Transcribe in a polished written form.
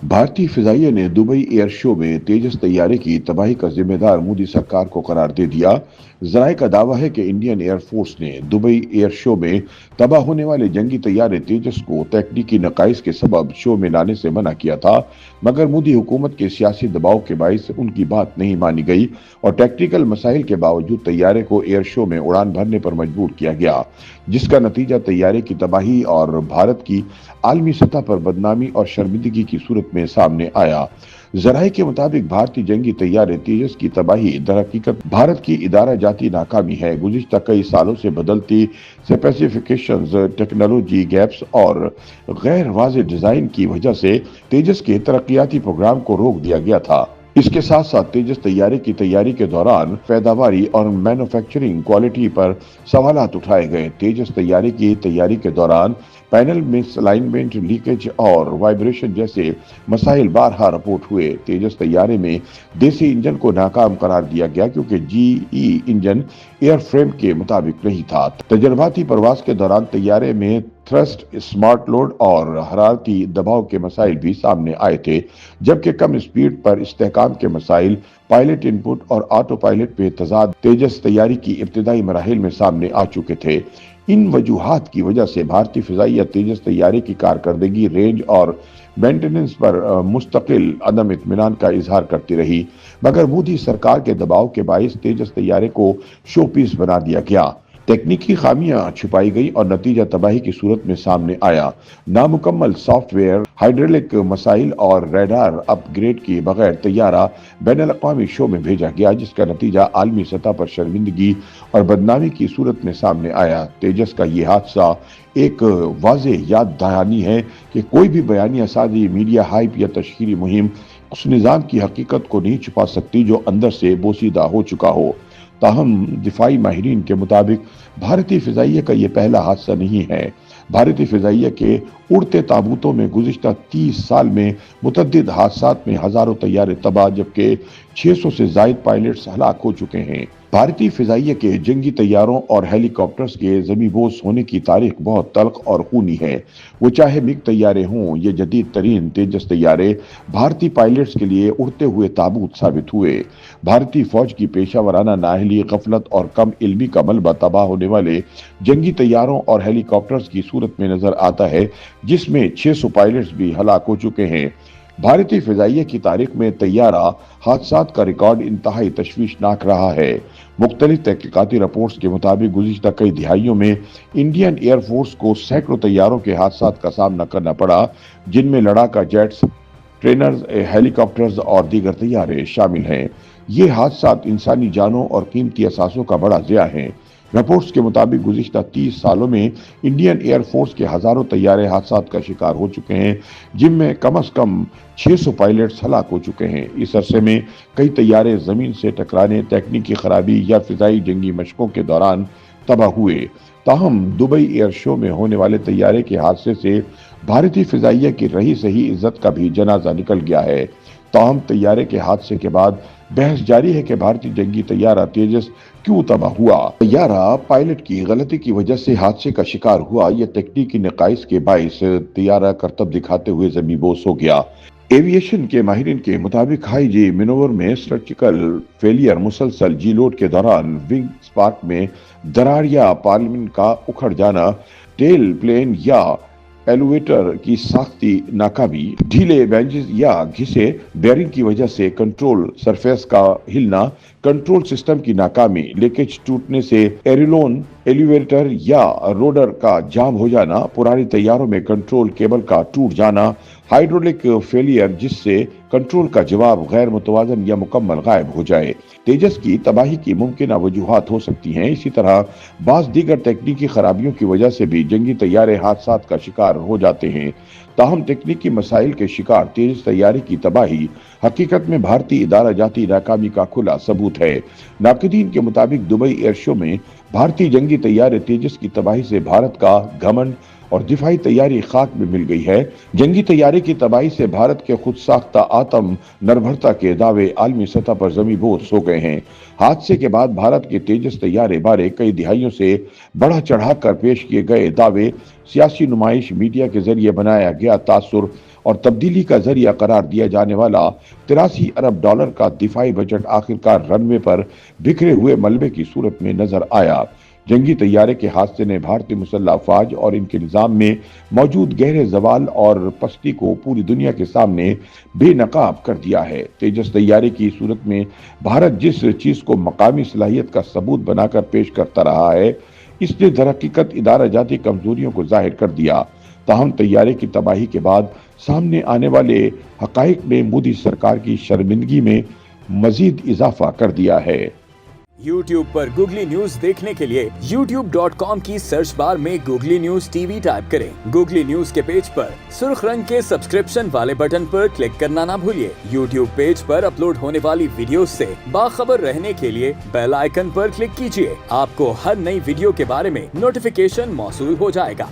भारतीय फिजाइया ने Dubai air show में तेजस तैयारे की तबाही का जिम्मेदार मोदी सरकार को करार दे दिया। जराये का दावा है कि इंडियन एयर फोर्स ने दुबई एयर शो में तबाह होने वाले जंगी तैयारे तेजस को तकनीकी नकाइस के सबब शो में लाने से मना किया था, मगर मोदी हुकूमत के सियासी दबाव के बायस उनकी बात नहीं मानी गई और टेक्निकल मसाइल के बावजूद तैयारे को एयर शो में उड़ान भरने पर मजबूर किया गया, जिसका नतीजा तैयारे की तबाही और भारत की आलमी सतह पर बदनामी और शर्मिंदगी की सूरत में सामने आया। जराये के मुताबिक भारतीय जंगी तैयारे तेजस की तबाही दरहकीकत भारत की इदारा जाती नाकामी है। गुज़िश्ता कई सालों से बदलती स्पेसिफिकेशंस, टेक्नोलॉजी गैप्स और गैर वाज़ेह डिजाइन की वजह से तेजस के तरक्याती प्रोग्राम को रोक दिया गया था। इसके साथ साथ तेजस तैयारे की तैयारी के दौरान पैदावारी और मैन्युफैक्चरिंग क्वालिटी पर सवालात उठाए गए। तेजस तैयारी की तैयारी के दौरान पैनल मिसअलाइनमेंट, लीकेज और वाइब्रेशन जैसे मसाइल बारहा रिपोर्ट हुए। तेजस तैयारे में देसी इंजन को नाकाम करार दिया गया क्योंकि जीई इंजन एयरफ्रेम के मुताबिक नहीं था। तजर्बाती प्रवास के दौरान तैयारे में थ्रस्ट, स्मार्ट लोड और हरारती दबाव के मसाइल भी सामने आए थे, जबकि कम स्पीड पर इस्तेहकाम के मसाइल, पायलट इनपुट और ऑटो पायलट पे तजाद तेजस तैयारी की इब्तिदाई मराहिल में सामने आ चुके थे। इन वजूहात की वजह से भारतीय फिजाइया तेजस तैयारी की कारकर्दगी, रेंज और मेंटेनेंस पर मुस्तकिल अदम इत्मीनान का इजहार करती रही, मगर मोदी सरकार के दबाव के बायस तेजस तैयारे को शो पीस बना दिया गया। तकनीकी खामियां छुपाई गई और नतीजा तबाही की सूरत में सामने आया। नामुकम्मल सॉफ्टवेयर, हाइड्रोलिक मसाइल और रडार अपग्रेड किए बगैर तैयारा बैनुल अक़वामी शो में भेजा गया, जिसका नतीजा आलमी सतह पर शर्मिंदगी और बदनामी की सूरत में सामने आया। तेजस का ये हादसा एक वाज़ेह याद दहानी है कि कोई भी बयानिया साजी, मीडिया हाइप या तशहीरी मुहिम उस निज़ाम की हकीकत को नहीं छुपा सकती जो अंदर से बोसीदा हो चुका हो। ताहम दिफाई माहिरीन के मुताबिक भारतीय फिजाइया का ये पहला हादसा नहीं है। भारतीय फिजाइया के उड़ते ताबूतों में गुज़िश्ता 30 साल में मुतअद्दिद हादसात में हजारों तैयारे तबाह, जबकि 600 से जायद पायलट्स हलाक हो चुके हैं। भारतीय फिजाइया के जंगी तैयारों और हेलीकॉप्टर्स के ज़मीबोस होने की तारीख बहुत तल्ख और खूनी है। वो चाहे मिग तैयारे हों या जदीद तरीन तेजस तैयारे, भारतीय पायलट्स के लिए उड़ते हुए ताबूत साबित हुए। भारतीय फौज की पेशा वराना नाअहली, गफलत और कम इल्मी का मलबा तबाह होने वाले जंगी तैयारों और हेलीकॉप्टर्स की सूरत में नजर आता है, जिसमें 600 पायलट्स भी हलाक हो चुके हैं। भारतीय फिजाइया की तारीख में तैयारा हादसात का रिकॉर्ड इंतहाई तशवीशनाक रहा है। मुख्तलिफ तहकीकाती रिपोर्ट्स के मुताबिक गुज़िश्ता कई दिहाइयों में इंडियन एयरफोर्स को सैकड़ों तैयारों के हादसात का सामना करना पड़ा, जिनमें लड़ाका जेट्स, ट्रेनर्स, हेलीकॉप्टर्स और दीगर तैयारे शामिल हैं। ये हादसात इंसानी जानों और कीमती असासों का बड़ा ज़िया है। रिपोर्ट्स के मुताबिक गुज़िश्ता 30 सालों में इंडियन एयरफोर्स के हजारों तैयारे हादसात का शिकार हो चुके हैं, जिनमें कम से कम 600 पायलट्स हलाक हो चुके हैं। इस अरसे में कई तैयारे जमीन से टकराने, तकनीकी खराबी या फिजाई जंगी मशकों के दौरान तबाह हुए। ताहम दुबई एयर शो में होने वाले तैयारे के हादसे से भारतीय फिजाइया की रही सही इज्जत का भी जनाजा निकल गया है। ताहम तैयारे के हादसे के बाद बहस जारी है कि भारतीय जंगी तैयारा तेजस क्यों तबाह हुआ। तैयारा पायलट की गलती की वजह से हादसे का शिकार हुआ या तकनीकी नकाइस के बायस तैयारा करतब दिखाते हुए जमीबोस हो गया। एविएशन के माहिरीन के मुताबिक हाई जी मनोवर में स्ट्रक्चरल फेलियर, मुसलसल जी लोड के दौरान विंग स्पार्क में दरार या पार्लिमेंट का उखड़ जाना, टेल प्लेन या एलिवेटर की साख्ती नाकामी, ढीले बेंचेस या घिसे बेरिंग की वजह से कंट्रोल सरफेस का हिलना, कंट्रोल सिस्टम की नाकामी, लीकेज टूटने से एरिलोन, एलिवेटर या रोडर का जाम हो जाना, पुरानी तैयारों में कंट्रोल केबल का टूट जाना, हाइड्रोलिक फेलियर जिससे कंट्रोल का जवाब गैर मुतवाजन या मुकम्मल गायब हो जाए, तेजस की तबाही की मुमकिन वजूहात हो सकती हैं। इसी तरह बाज़ दीगर तकनीकी खराबियों की वजह से भी जंगी तैयारे हादसात का शिकार हो जाते हैं। ताहम तकनीकी मसाइल के शिकार तेजस तैयारे की तबाही हकीकत में भारतीय इदारा जाती नाकामी का खुला सबूत है। नाक़दीन के मुताबिक दुबई एयर शो में भारतीय जंगी तैयारे तेजस की तबाही से भारत का घमंड اور دفاعی تیاری خاک میں مل گئی ہے۔ جنگی طیارے کی تباہی سے بھارت کے خود ساختہ آتم نربھرتا کے دعوے عالمی سطح پر زمیں بوس ہو گئے ہیں۔ حادثے کے بعد بھارت کے تیجس طیارے بارے کئی دہائیوں سے بڑھا چڑھا کر پیش کیے گئے دعوے، سیاسی نمائش، میڈیا کے ذریعے بنایا گیا تاثر اور تبدیلی کا ذریعہ قرار دیا جانے والا 83 ارب ڈالر کا دفاعی بجٹ آخرکار رن وے پر بکھرے ہوئے ملبے کی صورت میں نظر آیا۔ جنگی طیارے کے حادثے نے بھارتی مسلح افواج اور ان کے نظام میں موجود گہرے زوال اور پستی کو پوری دنیا کے سامنے بے نقاب کر دیا ہے۔ تیجس طیارے کی صورت میں بھارت جس چیز کو مقامی صلاحیت کا ثبوت بنا کر پیش کرتا رہا ہے، اس نے در حقیقت ادارہ جاتی کمزوریوں کو ظاہر کر دیا۔ تاہم طیارے کی تباہی کے بعد سامنے آنے والے حقائق نے مودی سرکار کی شرمندگی میں مزید اضافہ کر دیا ہے۔ YouTube پر گوگلی نیوز دیکھنے کے لیے youtube.com کی سرچ بار میں googly news T V type کریں۔ گوگلی نیوز کے پیج پر سرخ رنگ کے سبسکرپشن والے بٹن پر کلک کرنا نہ بھولیے۔ YouTube پیج پر اپلوڈ ہونے والی ویڈیوز سے باخبر رہنے کے لیے بیل آئیکن پر کلک کیجیے۔ آپ کو ہر نئی ویڈیو کے بارے میں نوٹیفیکیشن موصول ہو جائے گا۔